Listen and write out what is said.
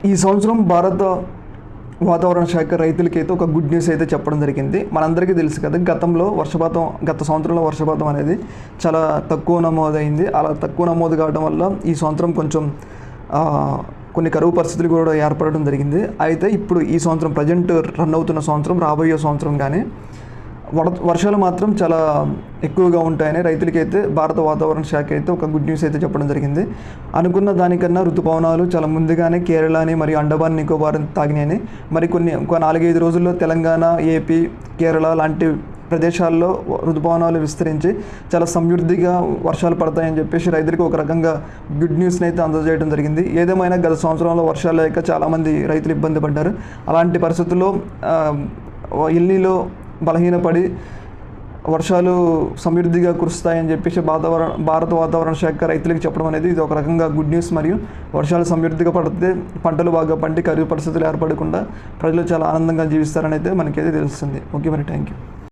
ఈ సంవత్సరం భారత వాతావరణ శాఖ రైతులకైతే ఒక గుడ్ న్యూస్ అయితే చెప్పడం జరిగింది. మనందరికీ తెలుసు కదా, గత సంవత్సరంలో వర్షపాతం అనేది చాలా తక్కువ నమోదైంది. అలా తక్కువ నమోదు కావడం వల్ల ఈ సంవత్సరం కొంచెం కొన్ని కరువు పరిస్థితులు కూడా ఏర్పడడం జరిగింది. అయితే ఇప్పుడు ఈ సంవత్సరం ప్రజెంట్ రన్ అవుతున్న సంవత్సరం, రాబోయే సంవత్సరం కానీ వర్షాలు మాత్రం చాలా ఎక్కువగా ఉంటాయని రైతులకైతే భారత వాతావరణ శాఖ అయితే ఒక గుడ్ న్యూస్ అయితే చెప్పడం జరిగింది. అనుకున్న దానికన్నా ఋతుపవనాలు చాలా ముందుగానే కేరళని మరియు అండమాన్ నికోబార్ తాగినాయని, మరి ఒక 4-5 రోజుల్లో తెలంగాణ, ఏపీ, కేరళ లాంటి ప్రదేశాల్లో ఋతుపవనాలు విస్తరించి చాలా సమృద్ధిగా వర్షాలు పడతాయని చెప్పేసి రైతులకు ఒక రకంగా గుడ్ న్యూస్ని అయితే అందజేయడం జరిగింది. ఏదేమైనా గత సంవత్సరంలో వర్షాలు లేక చాలామంది రైతులు ఇబ్బంది పడ్డారు. అలాంటి పరిస్థితుల్లో ఎల్నీలో బలహీనపడి వర్షాలు సమృద్ధిగా కురుస్తాయని చెప్పేసి భారత వాతావరణ శాఖ రైతులకు చెప్పడం అనేది ఇది ఒక రకంగా గుడ్ న్యూస్. మరియు వర్షాలు సమృద్ధిగా పడితే పంటలు బాగా పండి కరువు పరిస్థితులు ఏర్పడకుండా ప్రజలు చాలా ఆనందంగా జీవిస్తారని అయితే మనకైతే తెలుస్తుంది. ఓకే, మరి థ్యాంక్ యూ.